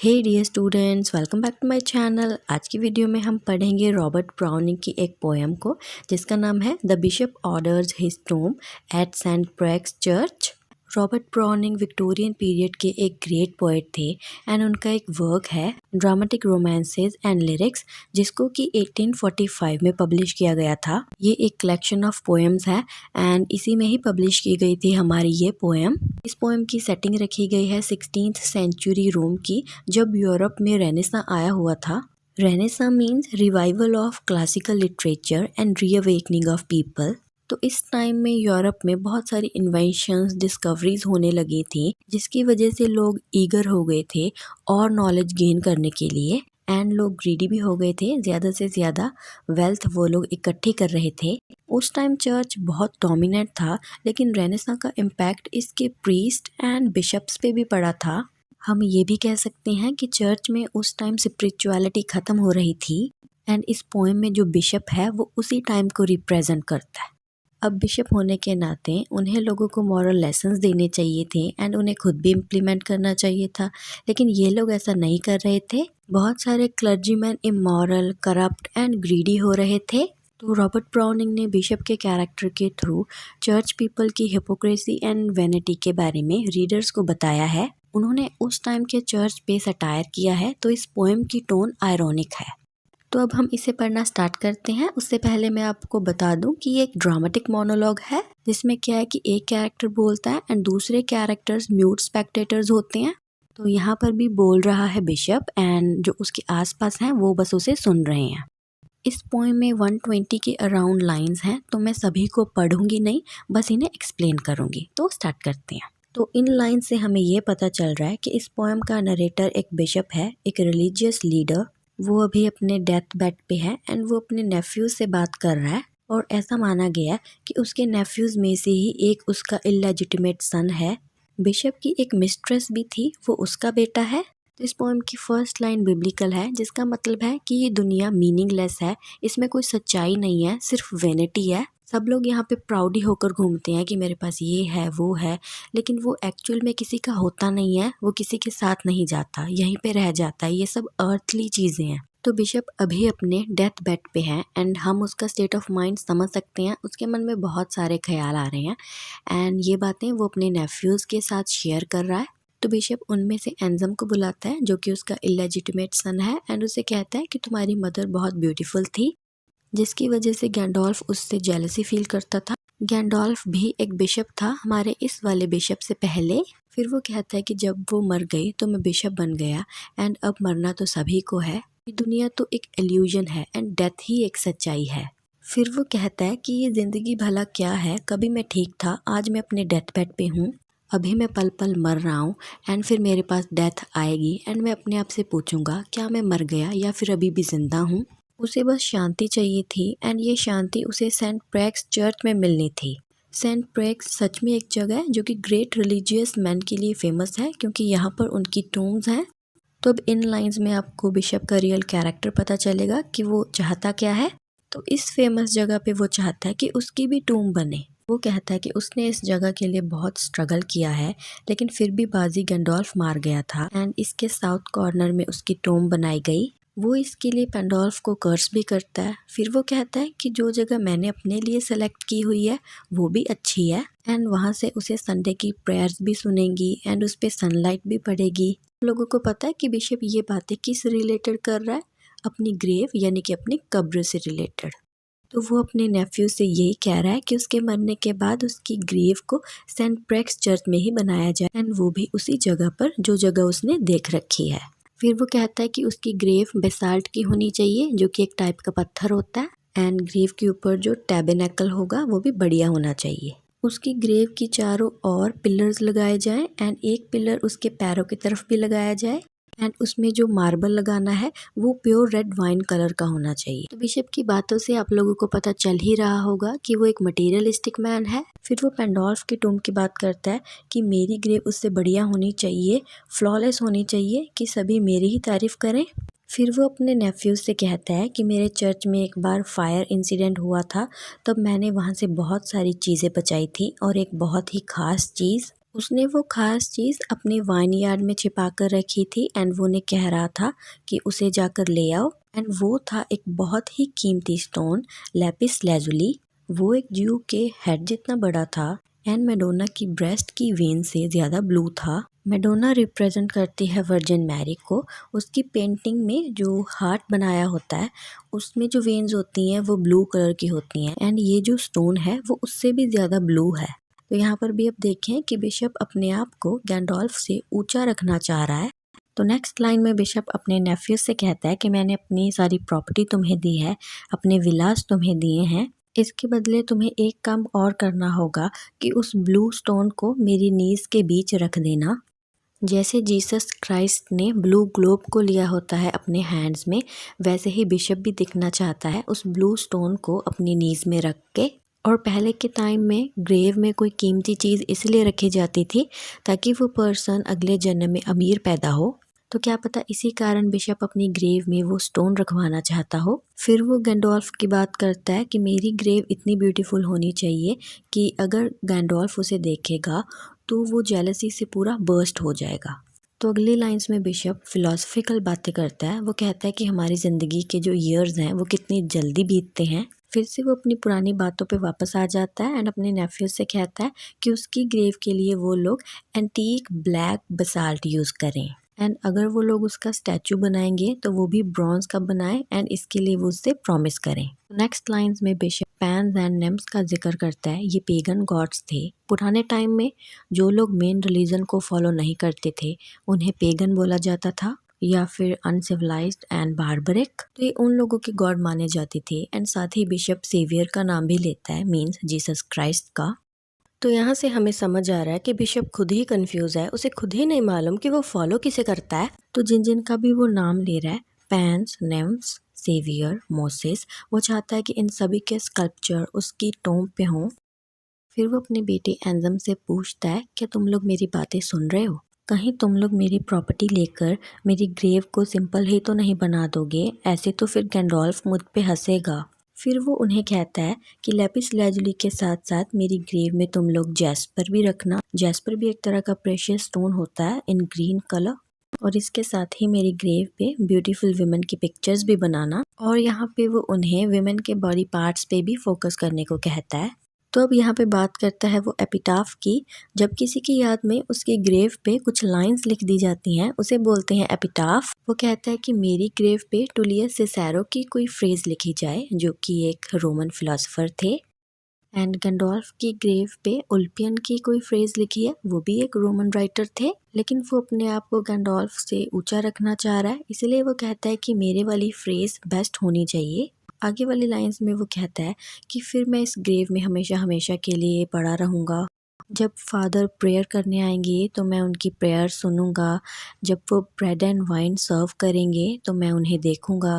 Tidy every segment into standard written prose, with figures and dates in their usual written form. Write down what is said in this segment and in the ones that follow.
Hey dear students, welcome back to my channel. आज की video में हम पढ़ेंगे रॉबर्ट ब्राउनिंग की एक पोएम को जिसका नाम है the bishop orders his tomb at Saint Praxed's church. Robert Browning Victorian period के एक ग्रेट पोएट थे एंड उनका एक वर्क है ड्रामेटिक रोमांसेस एंड लिरिक्स जिसको कि 1845 में पब्लिश किया गया था। ये एक कलेक्शन ऑफ पोएम्स है एंड इसी में ही पब्लिश की गई थी हमारी ये पोएम। इस पोएम की सेटिंग रखी गई है 16th सेंचुरी रोम की, जब यूरोप में रेनेसां आया हुआ था। Renaissance means revival of classical literature and reawakening of people. तो इस टाइम में यूरोप में बहुत सारी इन्वेंशंस डिस्कवरीज होने लगी थी जिसकी वजह से लोग ईगर हो गए थे और नॉलेज गेन करने के लिए एंड लोग ग्रीडी भी हो गए थे। ज़्यादा से ज़्यादा वेल्थ वो लोग इकट्ठी कर रहे थे। उस टाइम चर्च बहुत डोमिनेट था, लेकिन रेनेसां का इम्पैक्ट इसके प्रीस्ट एंड बिशप्स पे भी पड़ा था। हम ये भी कह सकते हैं कि चर्च में उस टाइम स्पिरिचुअलिटी ख़त्म हो रही थी एंड इस पोएम में जो बिशप है वो उसी टाइम को रिप्रेजेंट करता है। अब बिशप होने के नाते उन्हें लोगों को मॉरल लेसन्स देने चाहिए थे एंड उन्हें खुद भी इम्प्लीमेंट करना चाहिए था, लेकिन ये लोग ऐसा नहीं कर रहे थे। बहुत सारे clergyman immoral, corrupt and greedy हो रहे थे। तो रॉबर्ट ब्राउनिंग ने बिशप के कैरेक्टर के थ्रू चर्च पीपल की हिपोक्रेसी एंड वैनिटी के बारे में रीडर्स को बताया है। उन्होंने उस टाइम के चर्च पे सटायर किया है, तो इस पोएम की टोन आयरॉनिक है। तो अब हम इसे पढ़ना स्टार्ट करते हैं। उससे पहले मैं आपको बता दूं कि ये एक ड्रामेटिक मोनोलॉग है जिसमें क्या है कि एक कैरेक्टर बोलता है एंड दूसरे कैरेक्टर्स म्यूट स्पेक्टेटर्स होते हैं। तो यहाँ पर भी बोल रहा है बिशप एंड जो उसके आसपास हैं वो बस उसे सुन रहे हैं। इस पोएम में 120 के अराउंड लाइंस हैं, तो मैं सभी को पढ़ूंगी नहीं, बस इन्हें एक्सप्लेन करूंगी। तो स्टार्ट करते हैं। तो इन लाइन से हमें ये पता चल रहा है कि इस पोएम का नरेटर एक बिशप है, एक रिलीजियस लीडर। वो अभी अपने डेथ बेड पे है एंड वो अपने नेफ्यूज से बात कर रहा है और ऐसा माना गया कि उसके नेफ्यूज में से ही एक उसका इलेजिटिमेट सन है। बिशप की एक मिस्ट्रेस भी थी, वो उसका बेटा है। तो इस पोएम की फर्स्ट लाइन बिब्लिकल है जिसका मतलब है कि ये दुनिया मीनिंगलेस है, इसमें कोई सच्चाई नहीं है, सिर्फ वेनिटी है। सब लोग यहाँ पे प्राउडी होकर घूमते हैं कि मेरे पास ये है वो है, लेकिन वो एक्चुअल में किसी का होता नहीं है, वो किसी के साथ नहीं जाता, यहीं पे रह जाता है। ये सब अर्थली चीज़ें हैं। तो बिशप अभी अपने डेथ बेड पे है एंड हम उसका स्टेट ऑफ माइंड समझ सकते हैं। उसके मन में बहुत सारे ख्याल आ रहे हैं एंड ये बातें वो अपने नेफ्यूज़ के साथ शेयर कर रहा है। तो बिशप उनमें से एंजम को बुलाता है जो कि उसका इलेजिटिमेट सन है एंड उसे कहता है कि तुम्हारी मदर बहुत ब्यूटीफुल थी, जिसकी वजह से गैंडोल्फ उससे जेलसी फील करता था। गैंडोल्फ भी एक बिशप था हमारे इस वाले बिशप से पहले। फिर वो कहता है कि जब वो मर गई तो मैं बिशप बन गया एंड अब मरना तो सभी को है। ये दुनिया तो एक इल्यूजन है एंड डेथ ही एक सच्चाई है। फिर वो कहता है कि ये ज़िंदगी भला क्या है, कभी मैं ठीक था, आज मैं अपने डेथ बेड पे हूँ, अभी मैं पल पल मर रहा हूँ एंड फिर मेरे पास डेथ आएगी एंड मैं अपने आप से पूछूंगा क्या मैं मर गया या फिर अभी भी जिंदा हूँ। उसे बस शांति चाहिए थी एंड ये शांति उसे सेंट प्रेक्स चर्च में मिलनी थी। सेंट प्रेक्स सच में एक जगह है जो कि ग्रेट रिलीजियस मैन के लिए फेमस है क्योंकि यहाँ पर उनकी टूम्स हैं। तो अब इन लाइंस में आपको बिशप का रियल कैरेक्टर पता चलेगा कि वो चाहता क्या है। तो इस फेमस जगह पे वो चाहता है कि उसकी भी टूम बने। वो कहता है कि उसने इस जगह के लिए बहुत स्ट्रगल किया है, लेकिन फिर भी बाजी गैंडोल्फ मार गया था एंड इसके साउथ कॉर्नर में उसकी टूम बनाई गई। वो इसके लिए पेंडोल्फ को कर्स भी करता है। फिर वो कहता है कि जो जगह मैंने अपने लिए सेलेक्ट की हुई है वो भी अच्छी है एंड वहाँ से उसे संडे की प्रेयर्स भी सुनेंगी एंड उस पर सनलाइट भी पड़ेगी। लोगों को पता है कि बिशप ये बातें किस रिलेटेड कर रहा है, अपनी ग्रेव यानी कि अपनी कब्र से रिलेटेड। तो वो अपने नेफ्यू से यही कह रहा है कि उसके मरने के बाद उसकी ग्रेव को सेंट प्रेक्स चर्च में ही बनाया जाए एंड वो भी उसी जगह पर जो जगह उसने देख रखी है। फिर वो कहता है कि उसकी ग्रेव बेसाल्ट की होनी चाहिए जो कि एक टाइप का पत्थर होता है एंड ग्रेव के ऊपर जो टैबरनेकल होगा वो भी बढ़िया होना चाहिए। उसकी ग्रेव की चारों ओर पिलर्स लगाए जाएं एंड एक पिलर उसके पैरों की तरफ भी लगाया जाए एंड उसमें जो मार्बल लगाना है वो प्योर रेड वाइन कलर का होना चाहिए। तो बिशप की बातों से आप लोगों को पता चल ही रहा होगा कि वो एक मटेरियलिस्टिक मैन है। फिर वो पेंडोल्फ की टूम की बात करता है कि मेरी ग्रेव उससे बढ़िया होनी चाहिए, फ्लॉलेस होनी चाहिए कि सभी मेरी ही तारीफ करें। फिर वो अपने नेफ्यूज से कहता है कि मेरे चर्च में एक बार फायर इंसिडेंट हुआ था, तब मैंने वहाँ से बहुत सारी चीज़ें बचाई थी और एक बहुत ही ख़ास चीज़ उसने वो खास चीज़ अपने वाइन यार्ड में छिपा कर रखी थी एंड वो उन्हें कह रहा था कि उसे जाकर ले आओ। एंड वो था एक बहुत ही कीमती स्टोन, लैपिस लेजुली। वो एक ज्यू के हेड जितना बड़ा था एंड मैडोना की ब्रेस्ट की वेन से ज़्यादा ब्लू था। मैडोना रिप्रेजेंट करती है वर्जिन मैरी को। उसकी पेंटिंग में जो हार्ट बनाया होता है उसमें जो वेन्स होती हैं वो ब्लू कलर की होती हैं एंड ये जो स्टोन है वो उससे भी ज़्यादा ब्लू है। तो यहाँ पर भी अब देखें कि बिशप अपने आप को गैंडोल्फ से ऊंचा रखना चाह रहा है। तो नेक्स्ट लाइन में बिशप अपने नेफ्यू से कहता है कि मैंने अपनी सारी प्रॉपर्टी तुम्हें दी है, अपने विलास तुम्हें दिए हैं, इसके बदले तुम्हें एक काम और करना होगा कि उस ब्लू स्टोन को मेरी नीज के बीच रख देना। जैसे जीसस क्राइस्ट ने ब्लू ग्लोब को लिया होता है अपने हैंड्स में, वैसे ही बिशप भी दिखना चाहता है उस ब्लू स्टोन को अपनी नीज में रख के। और पहले के टाइम में ग्रेव में कोई कीमती चीज़ इसलिए रखी जाती थी ताकि वो पर्सन अगले जन्म में अमीर पैदा हो। तो क्या पता इसी कारण बिशप अपनी ग्रेव में वो स्टोन रखवाना चाहता हो। फिर वो गैंडोल्फ की बात करता है कि मेरी ग्रेव इतनी ब्यूटीफुल होनी चाहिए कि अगर गैंडोल्फ उसे देखेगा तो वो जेलसी से पूरा बर्स्ट हो जाएगा। तो अगली लाइंस में बिशप फिलोसफिकल बातें करता है। वो कहता है कि हमारी ज़िंदगी के जो ईयर्स हैं वो कितनी जल्दी बीतते हैं। फिर से वो अपनी पुरानी बातों पे वापस आ जाता है एंड अपने नेफ्यू से कहता है कि उसकी ग्रेव के लिए वो लोग एंटीक ब्लैक बसाल्ट यूज़ करें एंड अगर वो लोग उसका स्टैचू बनाएंगे तो वो भी ब्रॉन्ज का बनाएं एंड इसके लिए वो उससे प्रॉमिस करें। नेक्स्ट लाइंस में बिशप पैन्स एंड नेम्स का जिक्र करता है। ये पेगन गॉड्स थे। पुराने टाइम में जो लोग मेन रिलीजन को फॉलो नहीं करते थे उन्हें पेगन बोला जाता था या फिर अनसिविलाइज्ड एंड बार्बरिक। तो ये उन लोगों के गॉड माने जाते थे एंड साथ ही बिशप सेवियर का नाम भी लेता है, मीन्स जीसस क्राइस्ट का। तो यहाँ से हमें समझ आ रहा है कि बिशप खुद ही कंफ्यूज है, उसे खुद ही नहीं मालूम कि वो फॉलो किसे करता है। तो जिन जिन का भी वो नाम ले रहा है, पैन्स, नेम्स, सेवियर, मोसेस, वो चाहता है कि इन सभी के स्कल्पचर उसकी टोम पे हों। फिर वो अपने बेटे एंजम से पूछता है क्या तुम लोग मेरी बातें सुन रहे हो? कहीं तुम लोग मेरी प्रॉपर्टी लेकर मेरी ग्रेव को सिंपल ही तो नहीं बना दोगे? ऐसे तो फिर गैंडोल्फ मुझ पे हंसेगा। फिर वो उन्हें कहता है कि लेपिस लेजुली के साथ साथ मेरी ग्रेव में तुम लोग जैस्पर भी रखना। जैस्पर भी एक तरह का प्रेशियस स्टोन होता है इन ग्रीन कलर। और इसके साथ ही मेरी ग्रेव पे ब्यूटीफुल विमेन की पिक्चर्स भी बनाना। और यहाँ पे वो उन्हें विमेन के बॉडी पार्ट्स पे भी फोकस करने को कहता है। तो अब यहाँ पे बात करता है वो एपिटाफ की। जब किसी की याद में उसकी ग्रेव पे कुछ लाइंस लिख दी जाती हैं उसे बोलते हैं एपिटाफ। वो कहता है कि मेरी ग्रेव पे टुलियस सिसेरो की कोई फ्रेज लिखी जाए जो कि एक रोमन फिलोसोफर थे। एंड गैंडोल्फ की ग्रेव पे उल्पियन की कोई फ्रेज लिखी है, वो भी एक रोमन राइटर थे। लेकिन वो अपने आप को गैंडोल्फ से ऊंचा रखना चाह रहा है, इसलिए वो कहता है कि मेरे वाली फ्रेज बेस्ट होनी चाहिए। आगे वाली लाइंस में वो कहता है कि फिर मैं इस ग्रेव में हमेशा हमेशा के लिए पड़ा रहूँगा। जब फादर प्रेयर करने आएंगे तो मैं उनकी प्रेयर सुनूंगा। जब वो ब्रेड एंड वाइन सर्व करेंगे तो मैं उन्हें देखूंगा।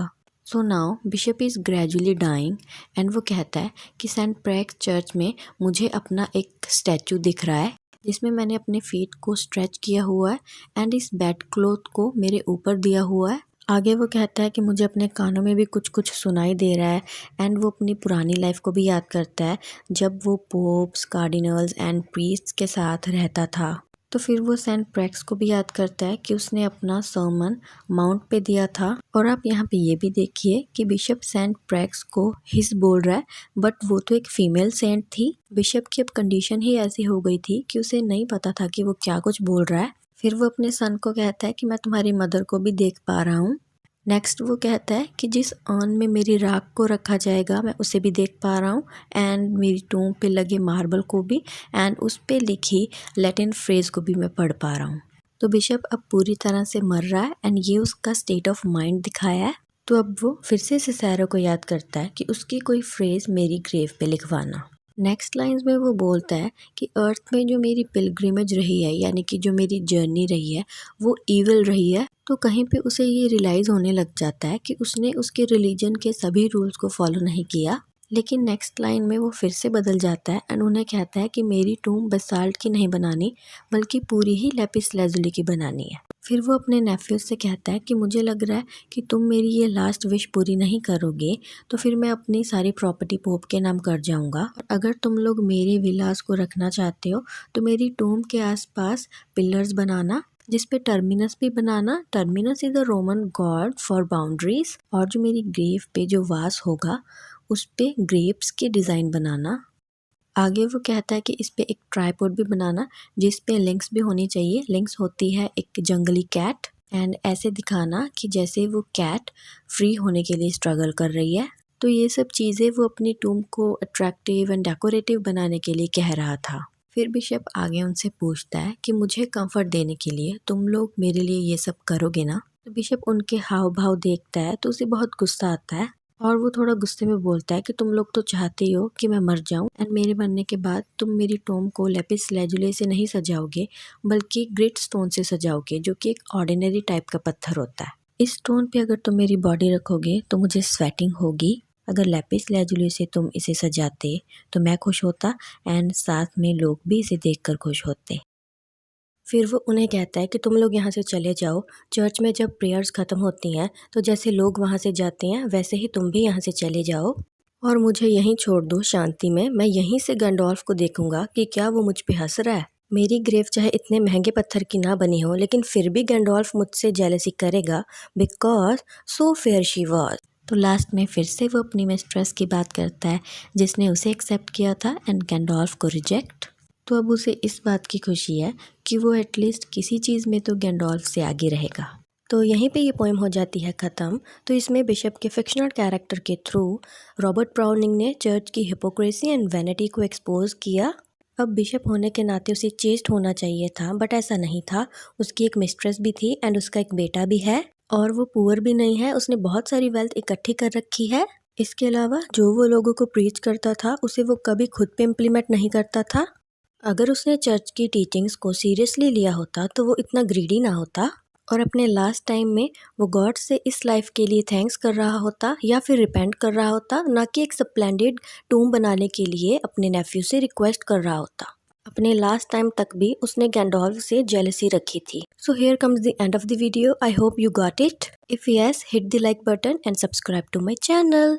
So now bishop is gradually dying and वो कहता है कि सेंट प्रैक्स चर्च में मुझे अपना एक स्टैचू दिख रहा है जिसमें मैंने अपने फीट को स्ट्रेच किया हुआ है एंड इस बेड क्लॉथ को मेरे ऊपर दिया हुआ है। आगे वो कहता है कि मुझे अपने कानों में भी कुछ कुछ सुनाई दे रहा है एंड वो अपनी पुरानी लाइफ को भी याद करता है जब वो पोप्स, कार्डिनल्स एंड प्रीस्ट्स के साथ रहता था। तो फिर वो सेंट प्रैक्स को भी याद करता है कि उसने अपना सर्मन माउंट पे दिया था। और आप यहाँ पे ये भी देखिए कि बिशप सेंट प्रैक्स को हिस बोल रहा है, बट वो तो एक फीमेल सेंट थी। बिशप की अब कंडीशन ही ऐसी हो गई थी कि उसे नहीं पता था कि वो क्या कुछ बोल रहा है। फिर वो अपने सन को कहता है कि मैं तुम्हारी मदर को भी देख पा रहा हूँ। नेक्स्ट वो कहता है कि जिस अर्न में मेरी राख को रखा जाएगा मैं उसे भी देख पा रहा हूँ एंड मेरी टोम्ब पे लगे मार्बल को भी एंड उस पे लिखी लैटिन फ्रेज को भी मैं पढ़ पा रहा हूँ। तो बिशप अब पूरी तरह से मर रहा है एंड ये उसका स्टेट ऑफ माइंड दिखाया है। तो अब वो फिर से सिसेरो को याद करता है कि उसकी कोई फ्रेज मेरी ग्रेव पे लिखवाना। नेक्स्ट लाइंस में वो बोलता है कि अर्थ में जो मेरी पिलग्रिमेज रही है यानी कि जो मेरी जर्नी रही है वो ईविल रही है। तो कहीं पे उसे ये रियलाइज़ होने लग जाता है कि उसने उसके रिलीजन के सभी रूल्स को फॉलो नहीं किया। लेकिन नेक्स्ट लाइन में वो फिर से बदल जाता है एंड उन्हें कहता है कि मेरी टूम बसाल्ट की नहीं बनानी बल्कि पूरी ही लेपिस लेजुली की बनानी है। फिर वो अपने नेफ्यू से कहता है कि मुझे लग रहा है कि तुम मेरी ये लास्ट विश पूरी नहीं करोगे, तो फिर मैं अपनी सारी प्रॉपर्टी पोप के नाम कर जाऊंगा। और अगर तुम लोग मेरे विलास को रखना चाहते हो तो मेरी टूम के आसपास पिलर्स बनाना, जिस पे टर्मिनस भी बनाना। Terminus is the Roman god for boundaries. और जो मेरी ग्रेव पे जो वास होगा उस पे ग्रेप्स के डिज़ाइन बनाना। आगे वो कहता है कि इस पे एक ट्राइपॉड भी बनाना जिस पे लिंक्स भी होनी चाहिए। लिंक्स होती है एक जंगली कैट, एंड ऐसे दिखाना कि जैसे वो कैट फ्री होने के लिए स्ट्रगल कर रही है। तो ये सब चीज़ें वो अपनी टूम को अट्रैक्टिव एंड डेकोरेटिव बनाने के लिए कह रहा था। फिर बिशप आगे उनसे पूछता है कि मुझे कंफर्ट देने के लिए तुम लोग मेरे लिए ये सब करोगे ना। तो बिशप उनके हाव भाव देखता है तो उसे बहुत गुस्सा आता है और वो थोड़ा गुस्से में बोलता है कि तुम लोग तो चाहते ही हो कि मैं मर जाऊं, एंड मेरे मरने के बाद तुम मेरी टॉम को लेपिस लेजुले से नहीं सजाओगे बल्कि ग्रेट स्टोन से सजाओगे, जो कि एक ऑर्डिनरी टाइप का पत्थर होता है। इस स्टोन पे अगर तुम मेरी बॉडी रखोगे तो मुझे स्वेटिंग होगी। अगर लेपिस लेजुले से तुम इसे सजाते तो मैं खुश होता एंड साथ में लोग भी इसे देखकर खुश होते। फिर वो उन्हें कहता है कि तुम लोग यहाँ से चले जाओ। चर्च में जब प्रेयर्स ख़त्म होती हैं तो जैसे लोग वहाँ से जाते हैं वैसे ही तुम भी यहाँ से चले जाओ और मुझे यहीं छोड़ दो शांति में। मैं यहीं से गैंडोल्फ को देखूंगा कि क्या वो मुझ पे हंस रहा है। मेरी ग्रेव चाहे इतने महंगे पत्थर की ना बनी हो, लेकिन फिर भी गैंडोल्फ मुझसे जेलसी करेगा because so fair she was. तो लास्ट में फिर से वो अपनी मिस्ट्रेस की बात करता है जिसने उसे एक्सेप्ट किया था एंड गैंडोल्फ को रिजेक्ट। तो अब उसे इस बात की खुशी है कि वो एटलीस्ट किसी चीज़ में तो गैंडोल्फ से आगे रहेगा। तो यहीं पे ये पोएम हो जाती है ख़त्म। तो इसमें बिशप के फिक्शनल कैरेक्टर के थ्रू रॉबर्ट ब्राउनिंग ने चर्च की हिपोक्रेसी एंड वैनिटी को एक्सपोज किया। अब बिशप होने के नाते उसे चेस्ट होना चाहिए था, बट ऐसा नहीं था। उसकी एक मिस्ट्रेस भी थी एंड उसका एक बेटा भी है और वो पुअर भी नहीं है। उसने बहुत सारी वेल्थ इकट्ठी कर रखी है। इसके अलावा जो वो लोगों को प्रीच करता था उसे वो कभी खुद पे इम्प्लीमेंट नहीं करता था। अगर उसने चर्च की टीचिंग्स को सीरियसली लिया होता तो वो इतना ग्रीडी ना होता और अपने लास्ट टाइम में वो गॉड से इस लाइफ के लिए थैंक्स कर रहा होता या फिर रिपेंट कर रहा होता, ना कि एक स्प्लेंडेड टूम बनाने के लिए अपने नेफ्यू से रिक्वेस्ट कर रहा होता। अपने लास्ट टाइम तक भी उसने गैंडोल्फ से जेलसी रखी थी। So here comes the end of the video. I hope you got it. If yes, hit the like button and subscribe to my channel.